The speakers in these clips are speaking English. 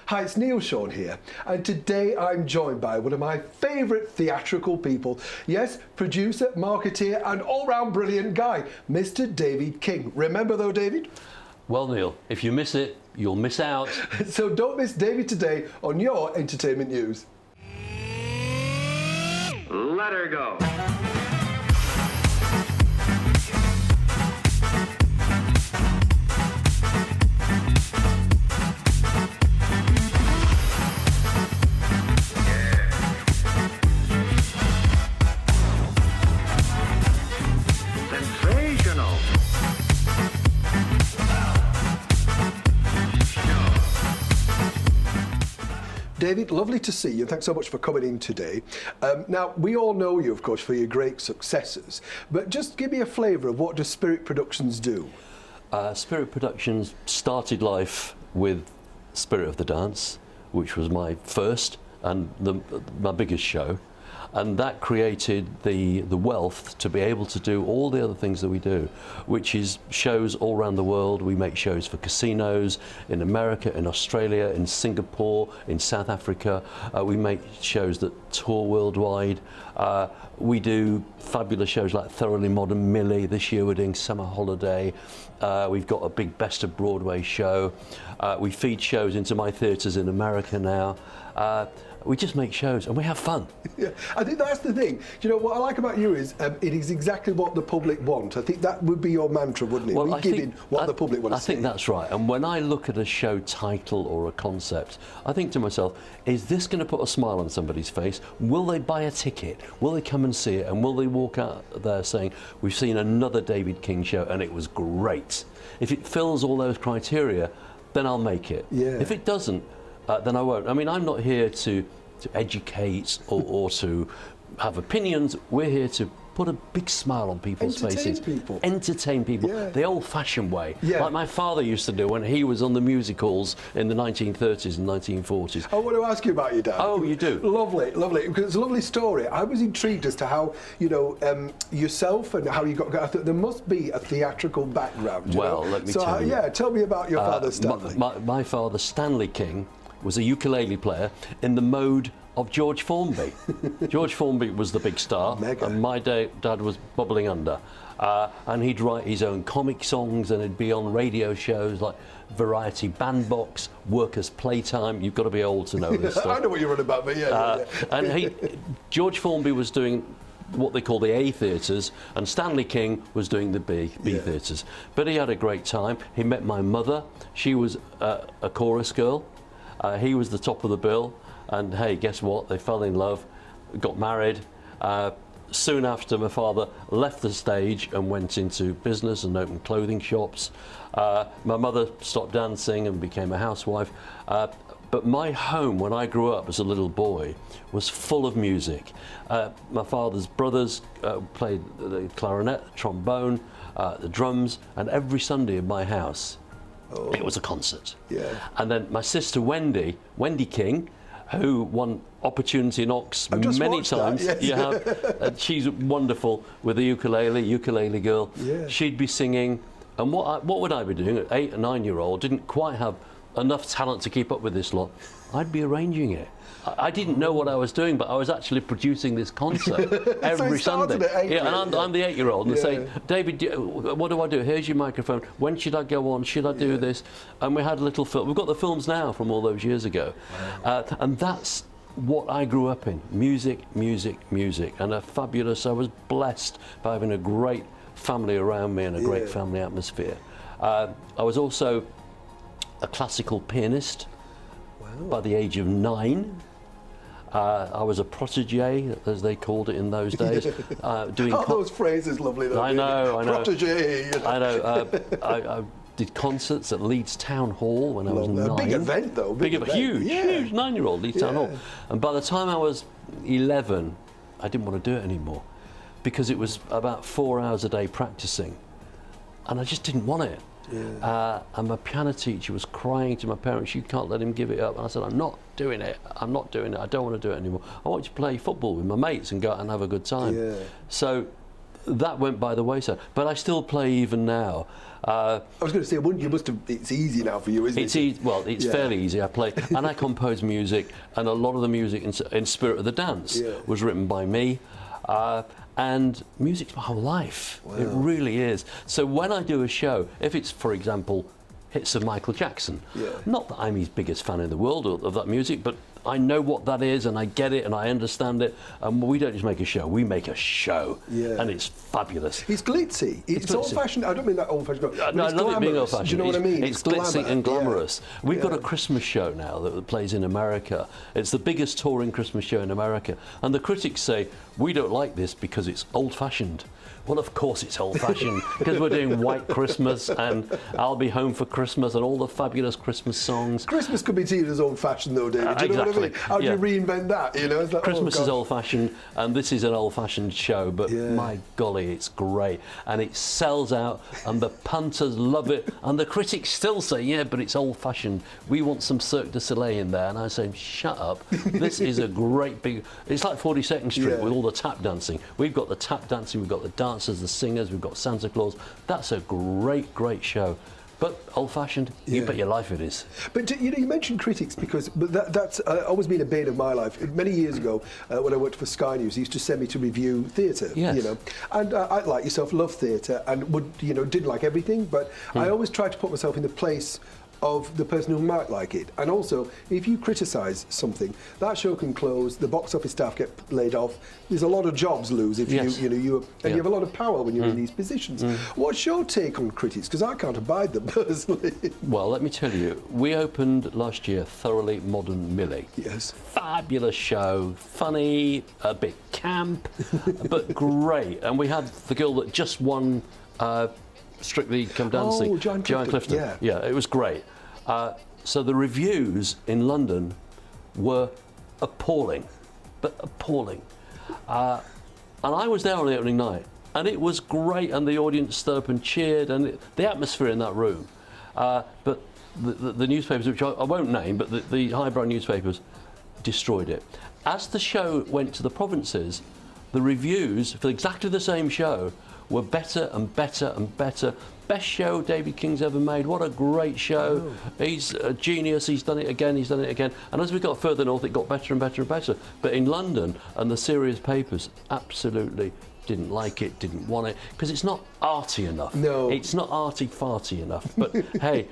Hi, it's Neil Sean here, and today I'm joined by one of my favourite theatrical people. Yes, producer, marketeer, and all-round brilliant guy, Mr. David King. Remember though, David? Well, Neil, if you miss it, you'll miss out. So don't miss David today on your entertainment news. Let her go. David, lovely to see you. Thanks so much for coming in today. Now, we all know you, of course, for your great successes, but just give me a flavour of what does Spirit Productions do? Spirit Productions started life with Spirit of the Dance, which was my first and my biggest show. And that created the wealth to be able to do all the other things that we do, which is shows all around the world. We make shows for casinos in America, in Australia, in Singapore, in South Africa. We make shows that tour worldwide. We do fabulous shows like Thoroughly Modern Millie. This year we're doing Summer Holiday. We've got a big Best of Broadway show. We feed shows into my theatres in America now. We just make shows and we have fun. Yeah, I think that's the thing. You know, what I like about you is it is exactly what the public want. I think that would be your mantra, wouldn't it? Well, we give in what the public wants to see. I think that's right. And when I look at a show title or a concept, I think to myself, is this going to put a smile on somebody's face? Will they buy a ticket? Will they come and see it? And will they walk out there saying, we've seen another David King show and it was great? If it fills all those criteria, then I'll make it. Yeah. If it doesn't, then I won't. I mean, I'm not here to educate or to have opinions. We're here to put a big smile on people's faces. Entertain people. Yeah. The old-fashioned way. Yeah. Like my father used to do when he was on the music halls in the 1930s and 1940s. I want to ask you about your dad. Oh, you do? Lovely, lovely. Because it's a lovely story. I was intrigued as to how, you know, yourself and how you got... I thought there must be a theatrical background. Well, let me tell you. Yeah, tell me about your father, Stanley. My father, Stanley King, was a ukulele player in the mode of George Formby. George Formby was the big star, Mega. And my dad was bubbling under. And he'd write his own comic songs and he'd be on radio shows like Variety Bandbox, Workers' Playtime. You've got to be old to know this stuff. I know what you're on about, but yeah. And George Formby was doing what they call the A theatres, and Stanley King was doing the B theatres. But he had a great time. He met my mother. She was a chorus girl. He was the top of the bill, and hey, guess what? They fell in love, got married. Soon after, my father left the stage and went into business and opened clothing shops. My mother stopped dancing and became a housewife. But my home, when I grew up as a little boy, was full of music. My father's brothers played the clarinet, the trombone, the drums, and every Sunday in my house, it was a concert. Yeah. And then my sister Wendy King, who won Opportunity in Ox many times. That, yes. And she's wonderful with the ukulele girl. Yeah. She'd be singing, and what would I be doing? An 8 or 9-year-old didn't quite have enough talent to keep up with this lot. I'd be arranging it. I didn't know what I was doing, but I was actually producing this concert every Sunday. At 8, yeah, and I'm the 8-year-old, and Yeah. say, David, what do I do? Here's your microphone. When should I go on? Should I do this? And we had a little film. We've got the films now from all those years ago. And that's what I grew up in. Music, music, music. And I was blessed by having a great family around me and a great family atmosphere. I was also a classical pianist by the age of 9. I was a protégé, as they called it in those days. Doing those phrases lovely though. I know. Protégé. You know. I know. I did concerts at Leeds Town Hall when I was 9. A big event though. Huge 9-year-old Leeds Town Hall. And by the time I was 11, I didn't want to do it anymore because it was about 4 hours a day practicing, and I just didn't want it. Yeah. And my piano teacher was crying to my parents, you can't let him give it up. And I said, I'm not doing it. I don't want to do it anymore. I want to play football with my mates and go out and have a good time. Yeah. So that went by the wayside. But I still play even now. I was going to say, you must have. It's easy now for you, isn't it? It's fairly easy. I play and I compose music, and a lot of the music in Spirit of the Dance was written by me. And music's my whole life. Wow. It really is. So when I do a show, if it's, for example, hits of Michael Jackson, not that I'm his biggest fan in the world of that music, but I know what that is, and I get it, and I understand it. And we don't just make a show; we make a show, and it's fabulous. It's glitzy. It's glitzy. Old-fashioned. I don't mean that old-fashioned. No, I love it being old-fashioned. Do you know what I mean? It's glitzy and glamorous. We've got a Christmas show now that plays in America. It's the biggest touring Christmas show in America, and the critics say we don't like this because it's old-fashioned. Well, of course it's old-fashioned because we're doing White Christmas and I'll Be Home for Christmas and all the fabulous Christmas songs. Christmas could be seen as old-fashioned, though, David. Do you know what I mean? How do you reinvent that? You know, it's like, Christmas is old-fashioned, and this is an old-fashioned show. But my golly, it's great, and it sells out, and the punters love it, and the critics still say, "Yeah, but it's old-fashioned. We want some Cirque du Soleil in there." And I say, "Shut up! This is a great big. It's like 42nd Street with all the tap dancing. We've got the tap dancing. We've got the dancers, the singers, we've got Santa Claus. That's a great show. But old-fashioned, you bet your life it is. But you mentioned critics because that's always been a bane of my life. Many years ago, when I worked for Sky News, they used to send me to review theatre. Yes. You know, and I, like yourself, love theatre and didn't like everything, but I always tried to put myself in the place of the person who might like it. And also, if you criticise something, that show can close, the box office staff get laid off, there's a lot of jobs lose if you have a lot of power when you're in these positions. What's your take on critics? Because I can't abide them personally. Well, let me tell you, we opened last year Thoroughly Modern Millie. Yes. Fabulous show, funny, a bit camp, but great. And we had the girl that just won Strictly Come Dancing. Oh, Joanne Clifton. Yeah, it was great. So the reviews in London were appalling, but appalling. And I was there on the opening night, and it was great, and the audience stood up and cheered, and the atmosphere in that room. But the newspapers, which I won't name, but the highbrow newspapers destroyed it. As the show went to the provinces, the reviews for exactly the same show were better and better and better. Best show David King's ever made. What a great show. Oh. He's a genius. He's done it again. And as we got further north, it got better and better and better. But in London, and the serious papers absolutely didn't like it, didn't want it, because it's not arty enough. No. It's not arty-farty enough. But hey,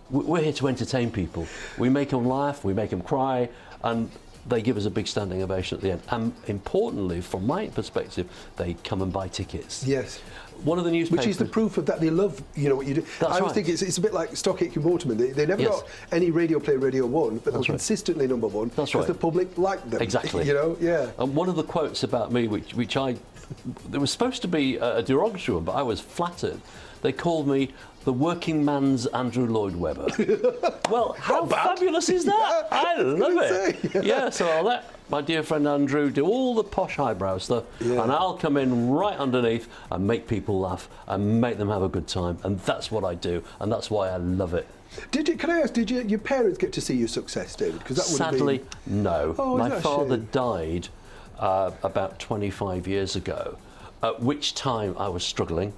we're here to entertain people. We make them laugh, we make them cry, and they give us a big standing ovation at the end. And importantly, from my perspective, they come and buy tickets. Yes. One of the newspapers... Which is the proof of that they love, what you do. That's I right. think it's a bit like Stock Aitken Waterman. They never got any radio play Radio 1, but they were consistently number one because the public liked them. Exactly. And one of the quotes about me, which there was supposed to be a derogatory one, but I was flattered. They called me the working man's Andrew Lloyd Webber. Well, how fabulous is that? I love it. So I'll let my dear friend Andrew do all the posh highbrow stuff, and I'll come in right underneath and make people laugh and make them have a good time. And that's what I do, and that's why I love it. Can I ask, did your parents get to see your success, David? Because that Sadly, no. Oh, my father died about 25 years ago, at which time I was struggling.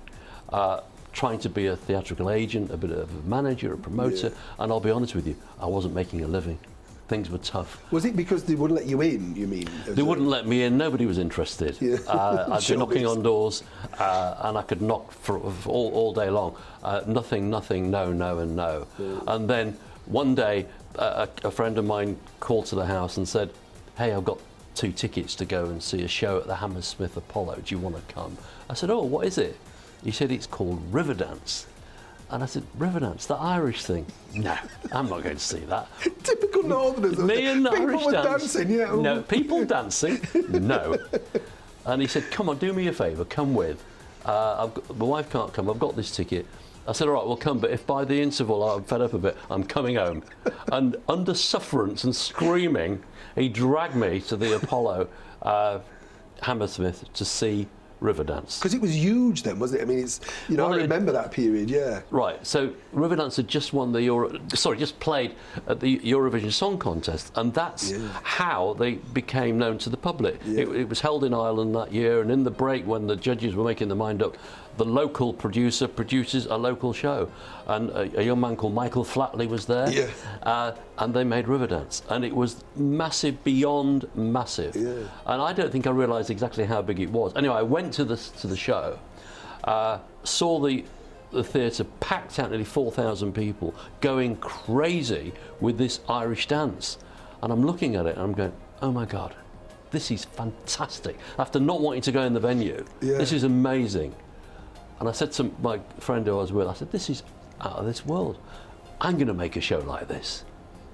Trying to be a theatrical agent, a bit of a manager, a promoter, and I'll be honest with you, I wasn't making a living. Things were tough. Was it because they wouldn't let you in, you mean? They wouldn't let me in, nobody was interested. I'd be knocking on doors, and I could knock for all day long. Nothing, no, and no. And then one day, a friend of mine called to the house and said, "Hey, I've got 2 tickets to go and see a show at the Hammersmith Apollo. Do you want to come?" I said, "Oh, what is it?" He said, "It's called Riverdance." And I said, "Riverdance, the Irish thing?" "No, I'm not going to see that." Typical Northerners. Me and Irish dancing, No, people dancing, no. And he said, "Come on, do me a favour, come with. My wife can't come, I've got this ticket." I said, "All right, we'll come, but if by the interval I'm fed up a bit, I'm coming home." And under sufferance and screaming, he dragged me to the Apollo Hammersmith to see Riverdance. Because it was huge then, wasn't it? I mean, it's, you know, Well, I remember that period, yeah. Right, so Riverdance had just won the just played at the Eurovision Song Contest, and that's how they became known to the public. Yeah. It was held in Ireland that year, and in the break when the judges were making their mind up, the local producer produces a local show, and a young man called Michael Flatley was there, and they made Riverdance, and it was massive, beyond massive, and I don't think I realised exactly how big it was. Anyway, I went to the show, saw the theatre packed out, nearly 4,000 people going crazy with this Irish dance, and I'm looking at it and I'm going, oh my God, this is fantastic. After not wanting to go in the venue, this is amazing. And I said to my friend who I was with, I said, this is out of this world. I'm going to make a show like this.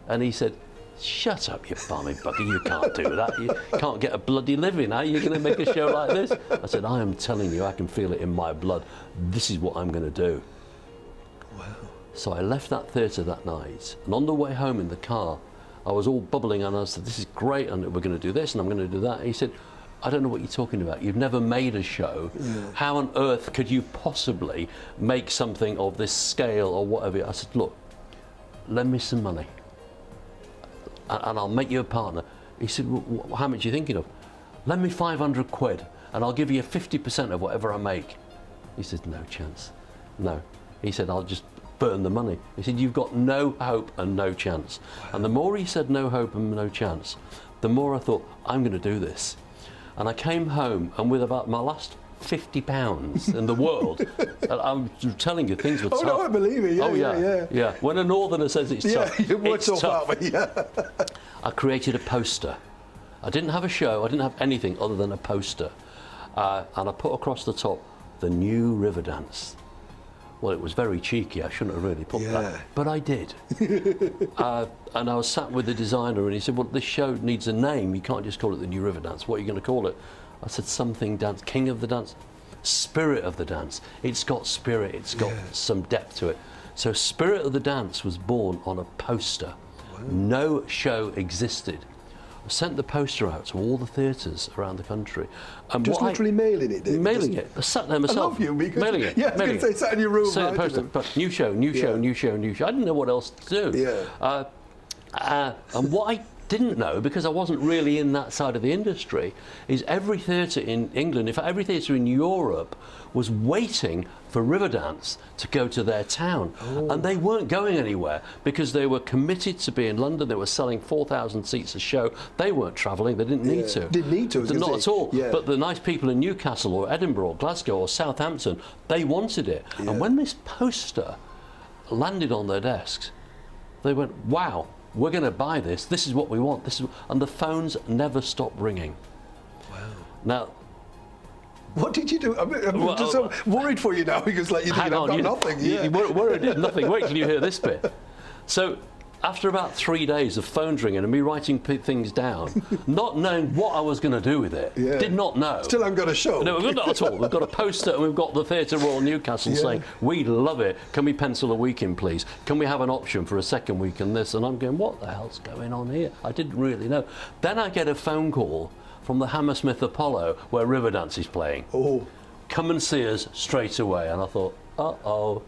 And he said, shut up, you balmy bugger, you can't do that. You can't get a bloody living, are you going to make a show like this? I said, I am telling you, I can feel it in my blood. This is what I'm going to do. Wow. So I left that theatre that night, and on the way home in the car, I was all bubbling, and I said, this is great, and we're going to do this, and I'm going to do that. And he said, I don't know what you're talking about. You've never made a show. How on earth could you possibly make something of this scale or whatever? I said, look, lend me some money and I'll make you a partner. He said, well, how much are you thinking of? Lend me 500 quid and I'll give you 50% of whatever I make. He said, no chance. No. He said, I'll just burn the money. He said, you've got no hope and no chance. And the more he said no hope and no chance, the more I thought, I'm going to do this. And I came home, and with about my last £50 in the world, and I'm telling you, things were tough. Oh, no, I believe it. Yeah. When a northerner says it's tough, it's tough. I created a poster. I didn't have a show, I didn't have anything other than a poster. And I put across the top, the new Riverdance. Well, it was very cheeky, I shouldn't have really put that, but I did. And I was sat with the designer and he said, well, this show needs a name, you can't just call it the new Riverdance, what are you going to call it? I said, something dance, king of the dance, spirit of the dance. It's got spirit, it's got some depth to it. So Spirit of the Dance was born on a poster. Wow. No show existed. I sent the poster out to all the theatres around the country. And just literally mailing it, David? Mailing it. I sat there myself. I love you, because... Mailing it. Yeah, I was going to say, sat in your room. Sent the poster, but new show, new show, new show, new show. I didn't know what else to do. Yeah. And what I didn't know, because I wasn't really in that side of the industry, is every theatre in England, in fact every theatre in Europe, was waiting for Riverdance to go to their town. And they weren't going anywhere because they were committed to be in London. They were selling 4,000 seats a show. They weren't travelling, they didn't need to. Didn't need to. Not at all. But the nice people in Newcastle or Edinburgh or Glasgow or Southampton, they wanted it. And when this poster landed on their desks, they went, wow, we're going to buy this. This is what we want. And the phones never stopped ringing. Wow. Now, what did you do? I'm just so worried for you now because, like, you think I've got nothing. You worried, nothing. Wait till you hear this bit. So, after about 3 days of phones ringing and me writing things down, not knowing what I was going to do with it, did not know. Still haven't got a show. No, we've not at all. We've got a poster and we've got the Theatre Royal Newcastle saying, we love it. Can we pencil a week in, please? Can we have an option for a second week and this? And I'm going, what the hell's going on here? I didn't really know. Then I get a phone call from the Hammersmith Apollo where Riverdance is playing. Oh. Come and see us straight away. And I thought, uh-oh.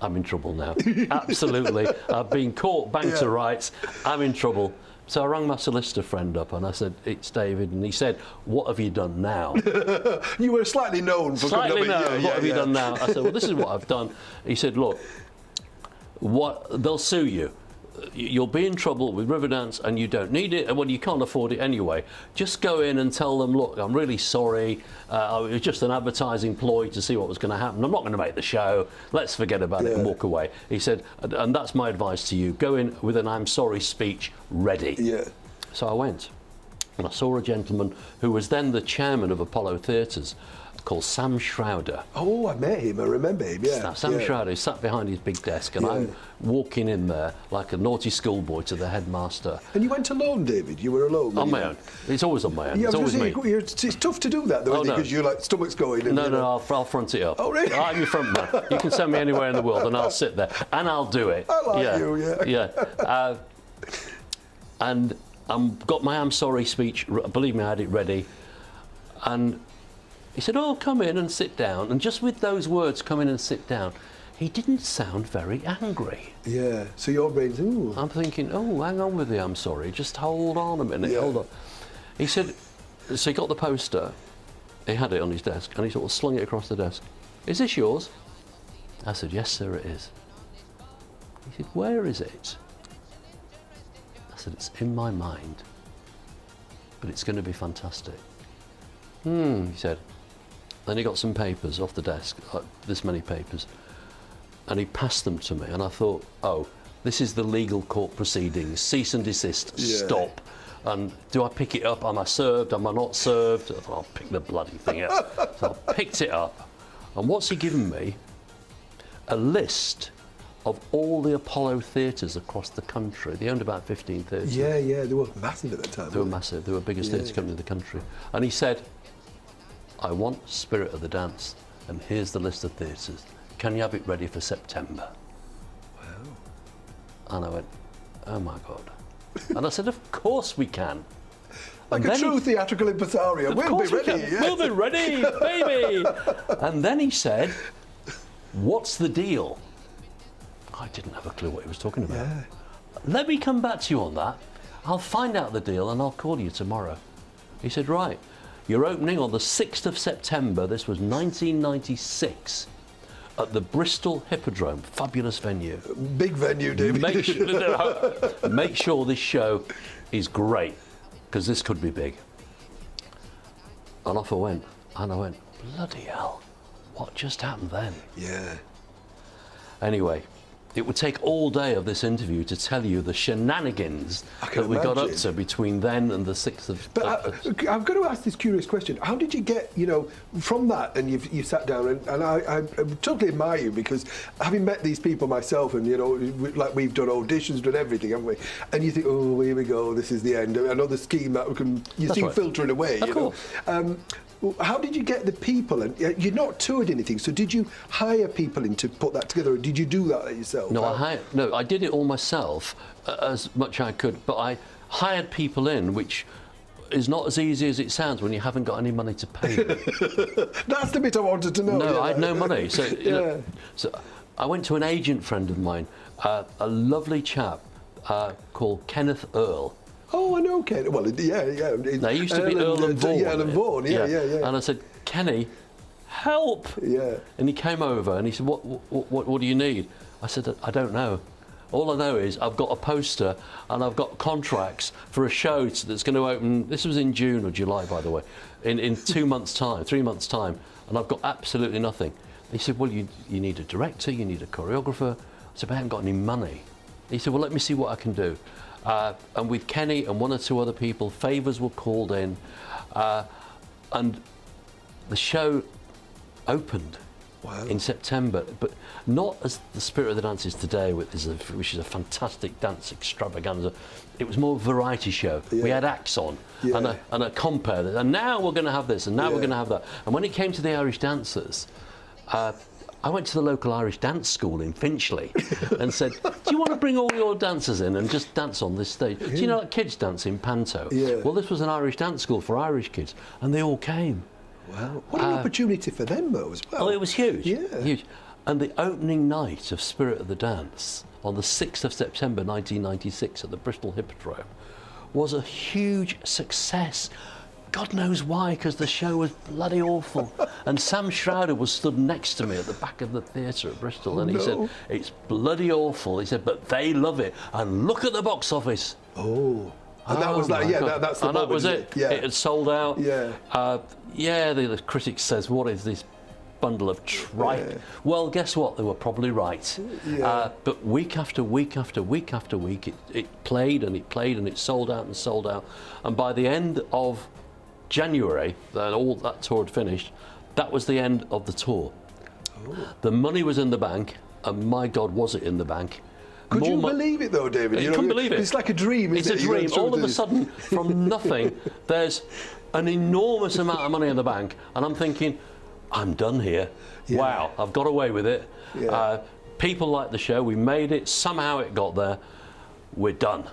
I'm in trouble now. Absolutely. I've been caught, banged to rights. I'm in trouble. So I rang my solicitor friend up and I said, it's David. And he said, what have you done now? You were slightly known for slightly known. What have you done now? I said, well, this is what I've done. He said, look, they'll sue you. You'll be in trouble with Riverdance and you don't need it, and well, you can't afford it anyway. Just go in and tell them, look, I'm really sorry. It was just an advertising ploy to see what was going to happen. I'm not going to make the show. Let's forget about it and walk away. He said, and that's my advice to you. Go in with an I'm sorry speech ready. Yeah. So I went and I saw a gentleman who was then the chairman of Apollo Theatres, called Sam Schrouder. Oh, I met him. I remember him. Yeah. Now, Sam Schrouder sat behind his big desk, and I'm walking in there like a naughty schoolboy to the headmaster. And you went alone, David? You were alone? On my own. It's always on my own. Yeah, it's always me. It's tough to do that, though, because you're like, stomach's going. No, I'll front it up. Oh, really? I'm your front man. You can send me anywhere in the world, and I'll sit there, and I'll do it. I like you, Yeah. And got my I'm sorry speech. Believe me, I had it ready. And He said, "Oh, come in and sit down." And just with those words, "come in and sit down," he didn't sound very angry. Yeah. So your brain's, ooh. I'm thinking, "Oh, hang on with you, I'm sorry. Just hold on a minute, Yeah. hold on." He said, so he got the poster, he had it on his desk, and he sort of slung it across the desk. "Is this yours?" I said, "Yes, sir, it is." He said, "Where is it?" I said, "It's in my mind, but it's going to be fantastic." He said. Then he got some papers off the desk, this many papers, and he passed them to me, and I thought, oh, this is the legal court proceedings, cease and desist, stop. And do I pick it up? Am I served? Am I not served? I thought, I'll pick the bloody thing up. So I picked it up, and what's he given me? A list of all the Apollo theatres across the country. They owned about 15 theatres. Yeah, yeah, they were massive at the time. They were massive. They were the biggest theatre company in the country. And he said, "I want Spirit of the Dance, and here's the list of theatres. Can you have it ready for September?" Wow. And I went, "Oh my God." And I said, "Of course we can." Like and a true theatrical impresario. We'll be ready. Yeah. We'll be ready, baby. And then he said, "What's the deal?" I didn't have a clue what he was talking about. Yeah. "Let me come back to you on that. I'll find out the deal and I'll call you tomorrow." He said, "Right. You're opening on the 6th of September, this was 1996, at the Bristol Hippodrome, fabulous venue. Big venue, David. Make sure this show is great, because this could be big." And off I went, bloody hell, what just happened then? Yeah. Anyway, it would take all day of this interview to tell you the shenanigans that we got up to between then and the 6th of... But I've got to ask this curious question. How did you get, from that, and you sat down, and I totally admire you, because having met these people myself, and, like we've done auditions, done everything, haven't we? And you think, oh, here we go, this is the end. Another scheme that you see filtering away, Of course. How did you get the people? And you're not toured anything, so did you hire people in to put that together, or did you do that yourself? No, I did it all myself, as much I could, but I hired people in, which is not as easy as it sounds when you haven't got any money to pay them. That's the bit I wanted to know. No, I had no money. So, so I went to an agent friend of mine, a lovely chap called Kenneth Earl. Oh, I know Ken. Well, yeah. Now, he used to be Earl and Vaughan. Yeah, Earl and Vaughan, yeah. And I said, "Kenny, help!" Yeah. And he came over and he said, what do you need? I said, "I don't know. All I know is I've got a poster and I've got contracts for a show that's going to open." This was in June or July, by the way, in 2 months' time, 3 months' time, and I've got absolutely nothing. He said, "Well, you need a director, you need a choreographer." I said, "But I haven't got any money." He said, "Well, let me see what I can do." And with Kenny and 1 or 2 other people, favours were called in, and the show opened in September, but not as the Spirit of the Dance is today, which is a fantastic dance extravaganza. It was more a variety show. We had acts on and a compere, and now we're going to have this, and now we're going to have that. And when it came to the Irish dancers, I went to the local Irish dance school in Finchley and said, "Do you want to bring all your dancers in and just dance on this stage? Do you know like kids dance in Panto?" Well, this was an Irish dance school for Irish kids, and they all came. Wow. What an opportunity for them, though, as well. Oh, it was huge. Yeah. Huge. And the opening night of Spirit of the Dance on the 6th of September 1996 at the Bristol Hippodrome was a huge success. God knows why, because the show was bloody awful. And Sam Schrouder was stood next to me at the back of the theatre at Bristol, and he said, "It's bloody awful." He said, "But they love it. And look at the box office." Oh. And that was like, that's the and that was it. Yeah. It had sold out. Yeah. The critic says, "What is this bundle of tripe?" Yeah. Well, guess what? They were probably right. Yeah. But week after week after week after week, it played and it played and it sold out and sold out. And by the end of January, all that tour had finished, that was the end of the tour. Oh. The money was in the bank, and my God, was it in the bank. Could you believe it, though, David? You couldn't believe it. It's like a dream, isn't it? It's a dream. All of a sudden, from nothing, there's an enormous amount of money in the bank, and I'm thinking, I'm done here. Yeah. Wow, I've got away with it. Yeah. People liked the show. We made it. Somehow it got there. We're done.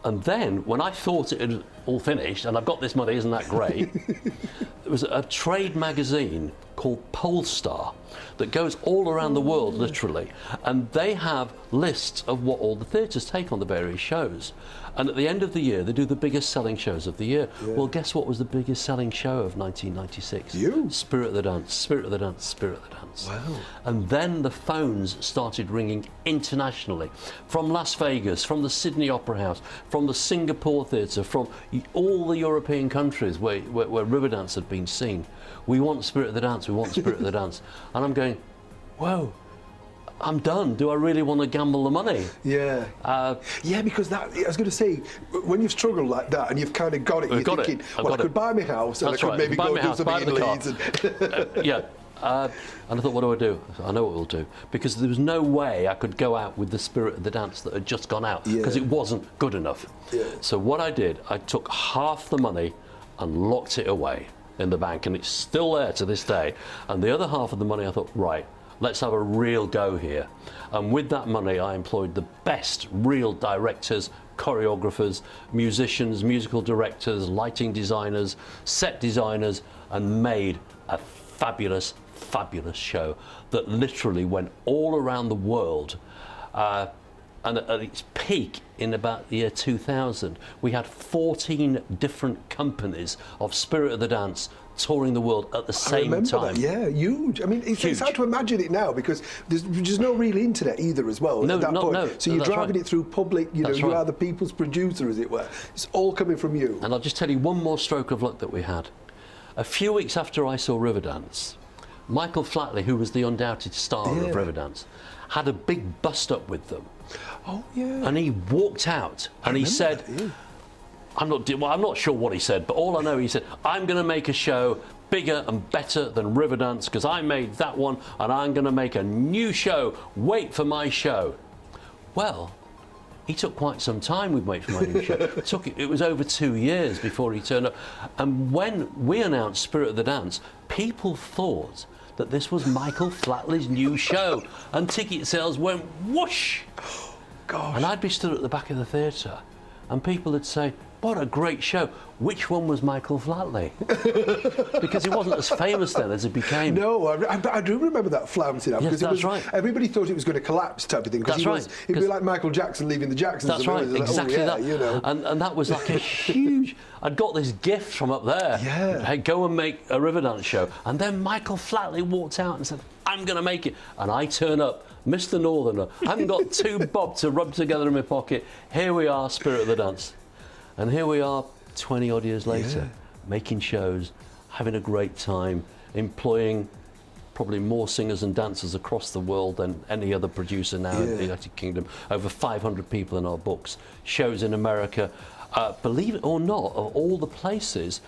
And then, when I thought it had all finished, and I've got this money, isn't that great? There was a trade magazine called Polestar that goes all around the world, literally, and they have lists of what all the theatres take on the various shows. And at the end of the year, they do the biggest selling shows of the year. Yeah. Well, guess what was the biggest selling show of 1996? You? Spirit of the Dance, Spirit of the Dance, Spirit of the Dance. Wow. And then the phones started ringing internationally, from Las Vegas, from the Sydney Opera House, from the Singapore Theatre, from all the European countries where Riverdance had been seen. We want Spirit of the Dance, we want Spirit of the Dance. And I'm going, whoa, I'm done. Do I really want to gamble the money? Yeah. Yeah, because that, I was going to say, when you've struggled like that and you've kind of got it, you're thinking, well, I could buy my house and I could maybe go do something in Leeds. Yeah. And I thought, what do I do? I know what we'll do. Because there was no way I could go out with the Spirit of the Dance that had just gone out, because it wasn't good enough. Yeah. So what I did, I took half the money and locked it away in the bank, and it's still there to this day. And the other half of the money, I thought, right, let's have a real go here. And with that money, I employed the best real directors, choreographers, musicians, musical directors, lighting designers, set designers, and made a fabulous, fabulous show that literally went all around the world. And at its peak in about the year 2000, we had 14 different companies of Spirit of the Dance touring the world at the same time. That, yeah, huge. I mean, it's hard to imagine it now because there's just no real internet either as well at that point. No, so you're driving it through public, you know, you are the people's producer, as it were. It's all coming from you. And I'll just tell you one more stroke of luck that we had. A few weeks after I saw Riverdance, Michael Flatley, who was the undoubted star of Riverdance, had a big bust-up with them. Oh, yeah. And he walked out and he said, I'm not sure what he said, but all I know, he said, I'm going to make a show bigger and better than Riverdance because I made that one and I'm going to make a new show. Wait for my show. Well, he took quite some time with Wait for My New Show. It was over 2 years before he turned up. And when we announced Spirit of the Dance, people thought that this was Michael Flatley's new show. And ticket sales went whoosh. Gosh. And I'd be stood at the back of the theatre and people would say, what a great show. Which one was Michael Flatley? Because he wasn't as famous then as he became. No, I do remember that flouncing up. Yes, that's right. Everybody thought it was going to collapse type of thing. That's right. It'd be like Michael Jackson leaving the Jacksons. That's right, exactly that. You know. And that was like a huge... I'd got this gift from up there. Yeah. Hey, go and make a Riverdance show. And then Michael Flatley walked out and said, I'm going to make it. And I turn up, Mr. Northerner. I haven't got 2 bob to rub together in my pocket. Here we are, Spirit of the Dance. And here we are, 20 odd years later, making shows, having a great time, employing probably more singers and dancers across the world than any other producer now in the United Kingdom. Over 500 people in our books. Shows in America. Believe it or not, of all the places,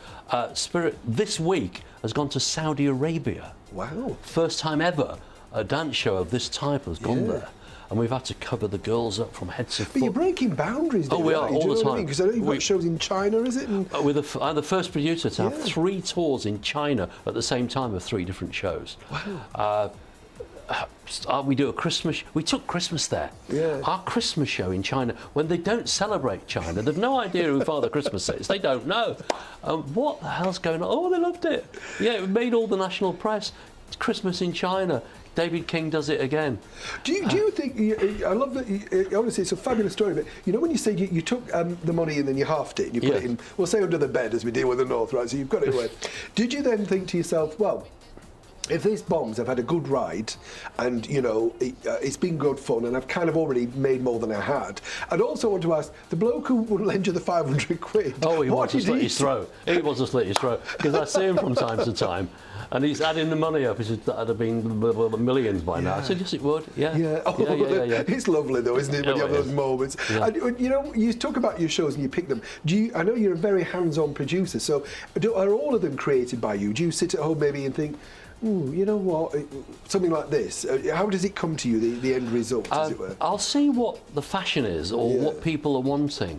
Spirit this week has gone to Saudi Arabia. Wow. First time ever a dance show of this type has gone there. And we've had to cover the girls up from head to foot. But you're breaking boundaries, we are, all the time. Because I know you've got shows in China, is it? I'm the first producer to have 3 tours in China at the same time of 3 different shows. Wow. We do a Christmas... We took Christmas there. Yeah. Our Christmas show in China, when they don't celebrate China, they've no idea who Father Christmas is. They don't know. What the hell's going on? Oh, they loved it. Yeah, it made all the national press. It's Christmas in China. David King does it again. Do you think, I love that, honestly, it's a fabulous story, but you know when you say you took the money and then you halved it and you put it in, we'll say under the bed as we deal with the North, right, so you've got it away. Did you then think to yourself, well, if this bombs, I've had a good ride and, you know, it's been good fun and I've kind of already made more than I had. I'd also want to ask, the bloke who would lend you the 500 quid, oh, he wants to slit his throat. He wants to slit his throat, because I see him from time to time. And he's adding the money up. He said that'd have been millions by now. I said, yes, it would. Yeah. Yeah. It's lovely, though, isn't it, when you have those moments? Yeah. And, you know, you talk about your shows and you pick them. I know you're a very hands-on producer, so are all of them created by you? Do you sit at home maybe and think, ooh, you know what, something like this? How does it come to you, the end result, as it were? I'll see what the fashion is or what people are wanting.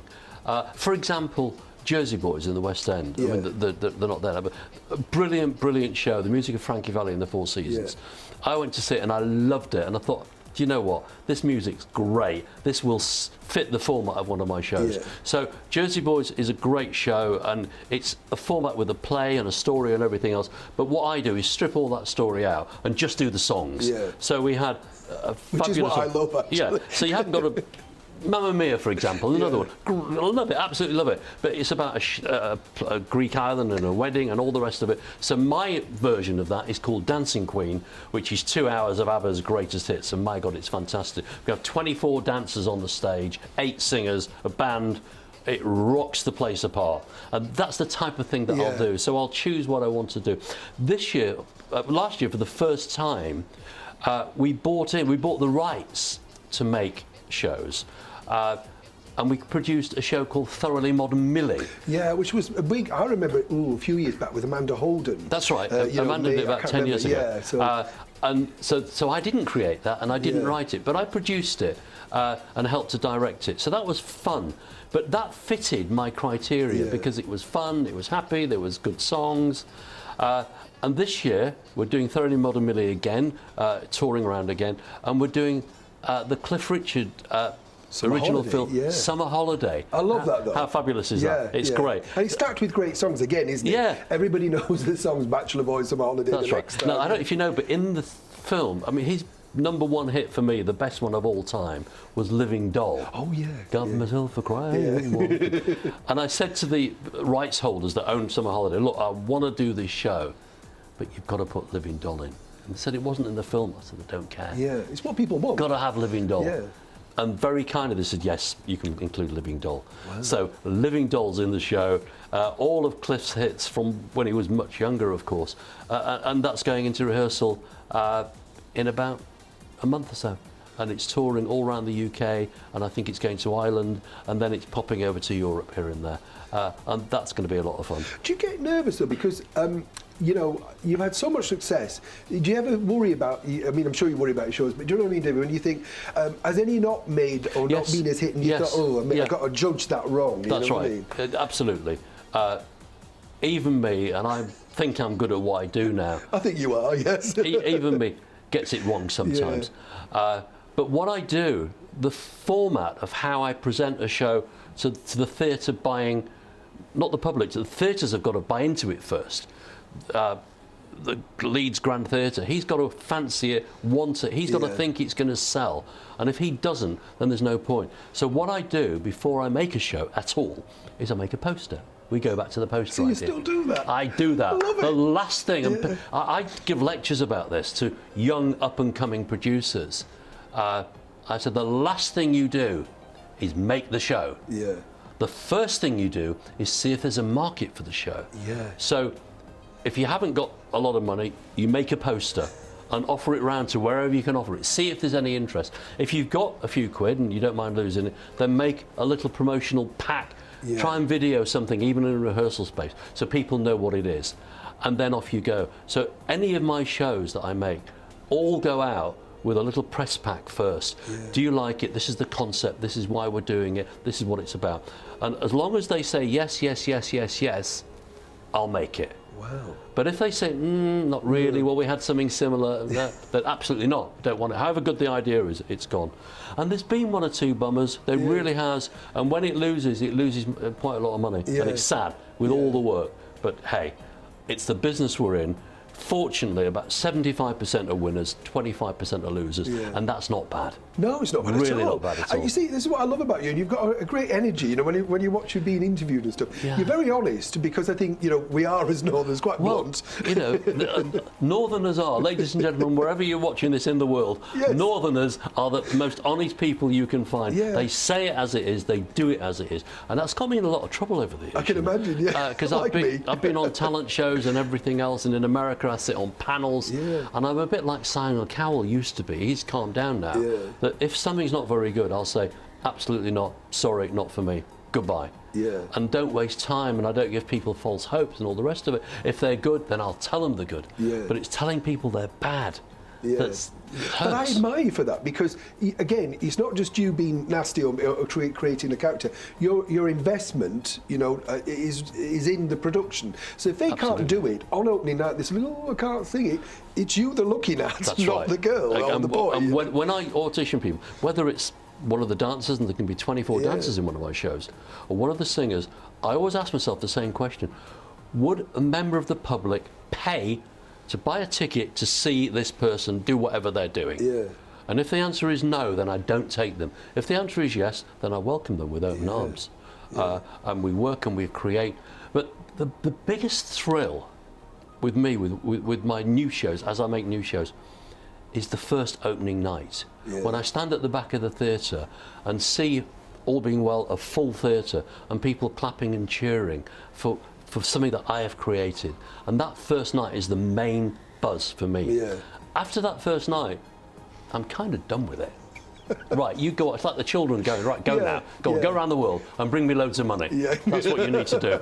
For example, Jersey Boys in the West End. I mean, they're not there, but a brilliant, brilliant show. The music of Frankie Valli and the Four Seasons. I went to see it and I loved it, and I thought, do you know what? This music's great. This will fit the format of one of my shows. Yeah. So Jersey Boys is a great show, and it's a format with a play and a story and everything else. But what I do is strip all that story out and just do the songs. Yeah. So we had a Which fabulous is what I song. love, actually. Yeah. So you haven't got to. Mamma Mia, for example, another one. I love it, absolutely love it. But it's about a Greek island and a wedding and all the rest of it. So my version of that is called Dancing Queen, which is 2 hours of ABBA's greatest hits. And my God, it's fantastic. We have 24 dancers on the stage, 8 singers, a band. It rocks the place apart. And that's the type of thing that I'll do. So I'll choose what I want to do. This year, last year, for the first time, we bought the rights to make shows. And we produced a show called Thoroughly Modern Millie. Yeah, which was a big. I remember it a few years back with Amanda Holden. That's right. You know, Amanda did it about 10 years ago. Yeah, so I didn't create that, and I didn't write it, but I produced it and helped to direct it. So that was fun. But that fitted my criteria because it was fun, it was happy, there was good songs. And this year we're doing Thoroughly Modern Millie again, touring around again, and we're doing the Cliff Richard. Original film, Summer Holiday. I love that though. How fabulous is that? It's great. And it's stacked with great songs again, isn't it? Yeah. Everybody knows the songs Bachelor Boys, Summer Holiday. That's right. No, I don't know if you know, but in the film, I mean, his #1 hit for me, the best one of all time, was Living Doll. Oh yeah. Got myself a crying. And I said to the rights holders that owned Summer Holiday, look, I want to do this show, but you've got to put Living Doll in. And they said it wasn't in the film. I said, I don't care. Yeah, it's what people want. Got to have Living Doll. Yeah. And very kindly they said, yes, you can include Living Doll. Wow. So Living Doll's in the show, all of Cliff's hits from when he was much younger, of course, and that's going into rehearsal in about a month or so. And it's touring all around the UK, and I think it's going to Ireland, and then it's popping over to Europe here and there. And that's going to be a lot of fun. Do you get nervous though? Because you know, you've had so much success. Do you ever worry about, I mean, I'm sure you worry about your shows, but do you know what I mean, David? When you think, has any not made or not been as hit, and you thought, oh, I've got to judge that wrong? You That's know right. What I mean? Absolutely. Even me, and I think I'm good at what I do now. I think you are, yes. Even me gets it wrong sometimes. But what I do, the format of how I present a show to the theatre buying, not the public, the theatres have got to buy into it first. The Leeds Grand Theatre, he's got to fancy it, want it, he's got to think it's going to sell. And if he doesn't, then there's no point. So what I do before I make a show at all is I make a poster. We go back to the poster. So you still do that? I do that. I love it. The last thing, and I give lectures about this to young up-and-coming producers. I said, the last thing you do is make the show. Yeah. The first thing you do is see if there's a market for the show. Yeah. So if you haven't got a lot of money, you make a poster and offer it round to wherever you can offer it. See if there's any interest. If you've got a few quid and you don't mind losing it, then make a little promotional pack. Yeah. Try and video something, even in a rehearsal space, so people know what it is. And then off you go. So any of my shows that I make all go out with a little press pack first. Yeah. Do you like it? This is the concept. This is why we're doing it. This is what it's about. And as long as they say yes, yes, yes, yes, yes, I'll make it. Wow. But if they say, not really, well, we had something similar, then absolutely not. Don't want it. However good the idea is, it's gone. And there's been one or two bummers. There really has. And when it loses quite a lot of money. Yeah. And it's sad with all the work. But hey, it's the business we're in. Fortunately, about 75% are winners, 25% are losers, and that's not bad. No, it's not bad at all. Really not bad at all. And you see, this is what I love about you, and you've got a great energy, you know, when you watch you being interviewed and stuff. Yeah. You're very honest, because I think, you know, we are as Northerners quite blunt. You know, Northerners are, ladies and gentlemen, wherever you're watching this in the world, Northerners are the most honest people you can find. Yeah. They say it as it is, they do it as it is, and that's got me in a lot of trouble over the years. I can imagine, Because I've been on talent shows and everything else, and in America I sit on panels, and I'm a bit like Simon Cowell used to be. He's calmed down now. Yeah. That if something's not very good, I'll say, absolutely not, sorry, not for me, goodbye. Yeah. And don't waste time, and I don't give people false hopes and all the rest of it. If they're good, then I'll tell them they're good. Yeah. But it's telling people they're bad. That's But I admire you for that because, again, it's not just you being nasty or creating a character. Your investment, is in the production. So if they can't do it on opening night, this I can't sing it. It's you they're looking at, That's not right. the girl or the boy. And when I audition people, whether it's one of the dancers, and there can be 24 dancers in one of my shows, or one of the singers, I always ask myself the same question: would a member of the public pay to buy a ticket to see this person do whatever they're doing? Yeah. And if the answer is no, then I don't take them. If the answer is yes, then I welcome them with open arms. And we work and we create. But the biggest thrill with me, with my new shows, as I make new shows, is the first opening night. Yeah. When I stand at the back of the theatre and see, all being well, a full theatre and people clapping and cheering for something that I have created. And that first night is the main buzz for me. Yeah. After that first night, I'm kind of done with it. Right, you go. It's like the children going, right, go now. Go around the world and bring me loads of money. Yeah. That's what you need to do.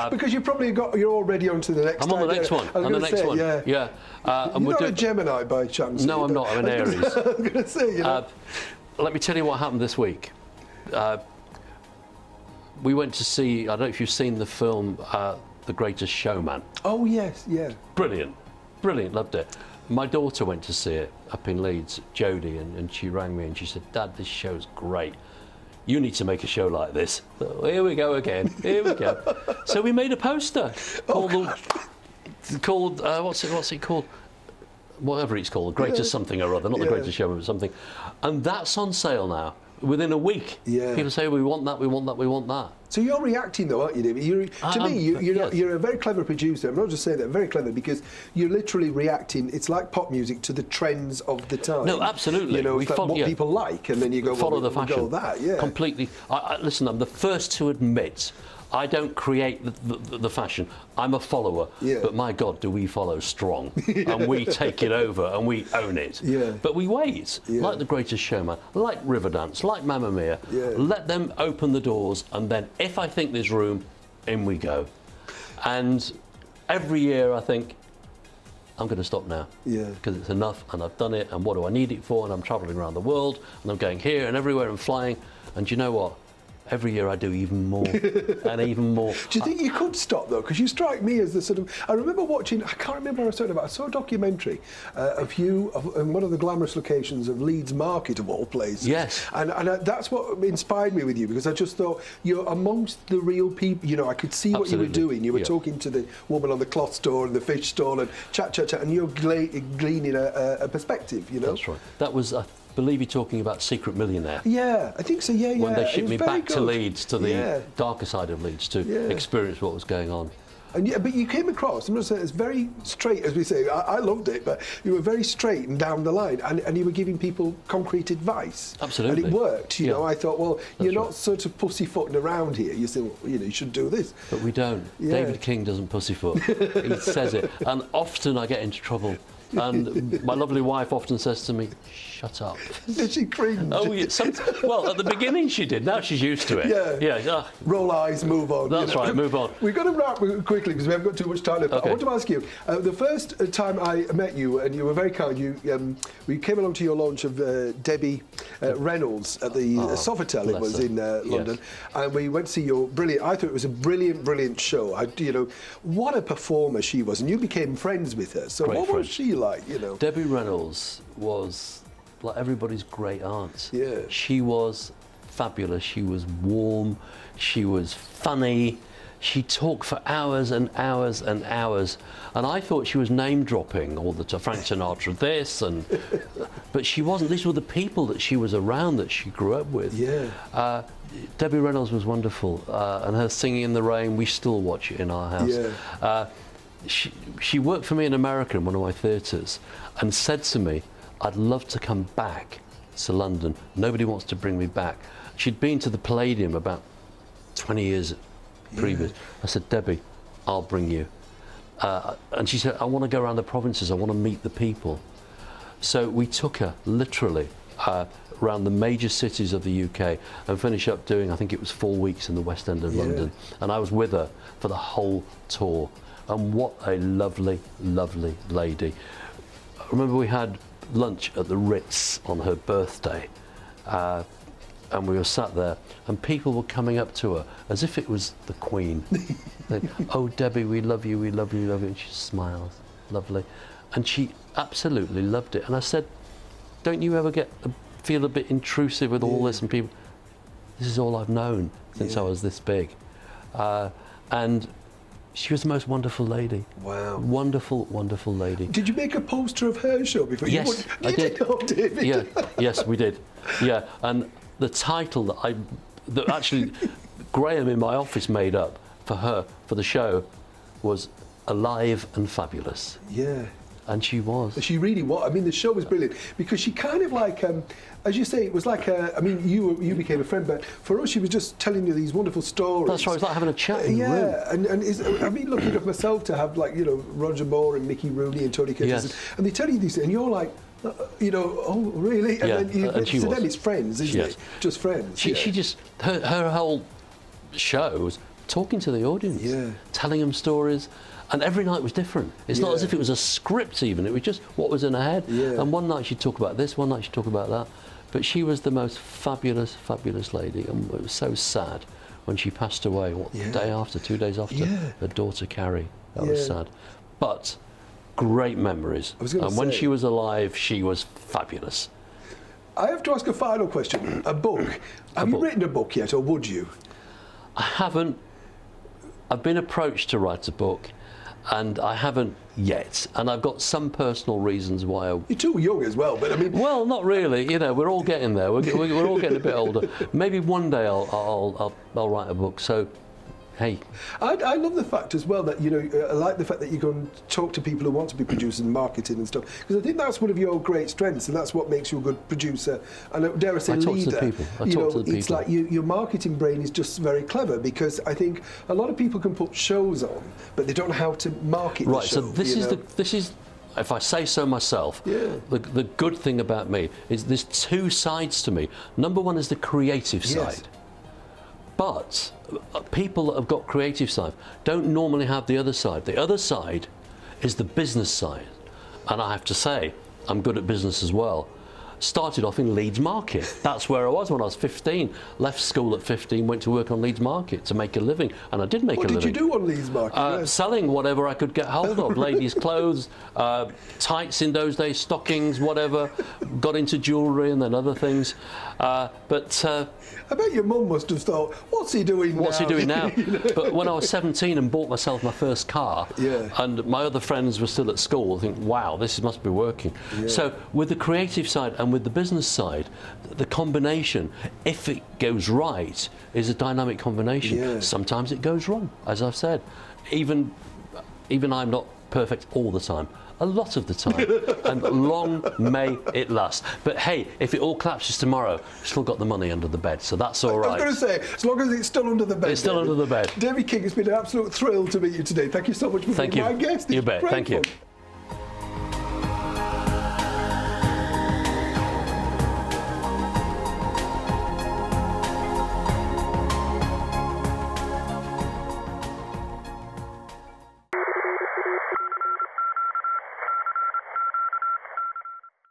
Because you're already on to the next. I'm on the next one. I'm the next one. Yeah. Yeah. And you're not a Gemini by chance? No, I'm not. I'm an Aries. I'm going to say, Let me tell you what happened this week. We went to see, I don't know if you've seen the film The Greatest Showman. Oh, yes, yeah. Brilliant, loved it. My daughter went to see it up in Leeds, Jodie, and she rang me and she said, Dad, this show's great. You need to make a show like this. So, here we go again, here we go. So we made a poster called what's it called? Whatever it's called, The Greatest Something or other, not The Greatest Showman, but something. And that's on sale now. Within a week, people say, we want that, we want that, we want that. So you're reacting though, aren't you, David? You're a very clever producer. I'm not just saying that, very clever, because you're literally reacting, it's like pop music, to the trends of the time. No, absolutely. It's like what people like, and then you go, follow the fashion. We'll go that, Completely. Listen, I'm the first to admit, I don't create the fashion. I'm a follower. Yeah. But my God, do we follow strong. And we take it over and we own it. Yeah. But we wait. Like The Greatest Showman, like Riverdance, like Mamma Mia. Yeah. Let them open the doors, and then if I think there's room, in we go. And every year I think, I'm going to stop now. Yeah. Because it's enough, and I've done it, and what do I need it for? And I'm travelling around the world, and I'm going here and everywhere and flying. And you know what? Every year I do even more and even more. Do you think you could stop though? Because you strike me as the sort of. I remember watching. I can't remember what I was talking about. I saw a documentary of you in one of the glamorous locations of Leeds Market of all places. Yes. And that's what inspired me with you, because I just thought you're amongst the real people. I could see what you were doing. You were talking to the woman on the cloth store and the fish stall and chat, and you're gleaning a perspective. That's right. That was. I believe you're talking about Secret Millionaire. Yeah, I think so. Yeah. When they shipped me back to Leeds, to the Yeah. darker side of Leeds, to experience what was going on. And but you came across, I'm going to say, it's very straight, as we say. I loved it, but you were very straight and down the line, and you were giving people concrete advice. Absolutely. And it worked. You know, I thought, well, you're not right. sort of pussyfooting around here. You say, well, you should do this. But we don't. Yeah. David King doesn't pussyfoot. He says it, and often I get into trouble. And my lovely wife often says to me, "Shut up." Did she cringe? Oh, yeah. Well, at the beginning she did. Now she's used to it. Yeah. Roll eyes, move on. That's right, move on. We've got to wrap quickly because we haven't got too much time left. Okay. I want to ask you, the first time I met you, and you were very kind, we came along to your launch of Debbie Reynolds at the Sofitel, it was in London, and we went to see your brilliant, I thought it was a brilliant show. What a performer she was, and you became friends with her. So what was she like, Debbie Reynolds was like everybody's great aunt. Yeah. She was fabulous. She was warm. She was funny. She talked for hours and hours and hours. And I thought she was name dropping all the time. Frank Sinatra this, but she wasn't. These were the people that she was around, that she grew up with. Yeah. Debbie Reynolds was wonderful. And her Singing in the Rain, we still watch it in our house. Yeah. She worked for me in America in one of my theatres and said to me, I'd love to come back to London. Nobody wants to bring me back. She'd been to the Palladium about 20 years previous. I said, Debbie, I'll bring you. And she said, I want to go around the provinces. I want to meet the people. So we took her literally around the major cities of the UK and finished up doing, I think it was 4 weeks in the West End of London. And I was with her for the whole tour. And what a lovely, lovely lady. I remember we had lunch at the Ritz on her birthday, and we were sat there, and people were coming up to her as if it was the Queen. Oh, Debbie, we love you, we love you, we love you. And she smiles, lovely. And she absolutely loved it. And I said, don't you ever feel a bit intrusive with all this? And people, this is all I've known since I was this big. And she was the most wonderful lady. Wow. Wonderful, wonderful lady. Did you make a poster of her show before? Yes, I did. Oh, David. Yeah, yes, we did. Yeah, and the title that actually Graham in my office made up for the show was Alive and Fabulous. Yeah. And she was. She really was. I mean, the show was brilliant because she kind of like, as you say, it was like I mean, you became a friend, but for us, she was just telling you these wonderful stories. That's right. It was like having a chat in the room. and I mean, lucky enough myself to have like Roger Moore and Mickey Rooney and Tony Curtis, Yes. and they tell you these, and you're like. Oh, really? And Yeah, then and she to was. them, it's friends, isn't Yes. it? Just friends. She just her whole show was talking to the audience, telling them stories, and every night was different. It's not as if it was a script even. It was just what was in her head. Yeah. And one night she'd talk about this, one night she'd talk about that. But she was the most fabulous, fabulous lady, and it was so sad when she passed away. The day after, 2 days after, her daughter Carrie. That was sad, but great memories. And when she was alive, she was fabulous. I have to ask a final question. A book. Have you written a book yet, or would you? I haven't. I've been approached to write a book, and I haven't yet. And I've got some personal reasons why. You're too young as well, but I mean. Well, not really. We're all getting there. We're all getting a bit older. Maybe one day I'll write a book. So. Hey. I love the fact as well that, I like the fact that you go and talk to people who want to be producers and marketing and stuff, because I think that's one of your great strengths, and that's what makes you a good producer, and dare I say leader. I talk to the people. It's like your marketing brain is just very clever, because I think a lot of people can put shows on, but they don't know how to market the show. So this is, if I say so myself, the good thing about me is there's two sides to me. Number one is the creative side. But people that have got creative side don't normally have the other side. The other side is the business side. And I have to say, I'm good at business as well. Started off in Leeds Market. That's where I was when I was 15. Left school at 15, went to work on Leeds Market to make a living. And I did make a living. What did you do on Leeds Market? Selling whatever I could get hold of. Ladies' clothes, tights in those days, stockings, whatever. Got into jewellery and then other things. I bet your mum must have thought, what's he doing now? But when I was 17 and bought myself my first car, and my other friends were still at school, I think, wow, this must be working. So with the creative side and with the business side, the combination, if it goes right, is a dynamic combination. Sometimes it goes wrong, as I've said. Even I'm not perfect all the time. A lot of the time, and long may it last. But hey, if it all collapses tomorrow, we've still got the money under the bed, so that's all right. I was going to say, as long as it's still under the bed. It's still under the bed. David King, it's been an absolute thrill to meet you today. Thank you so much for being my guest. You bet. Thank you.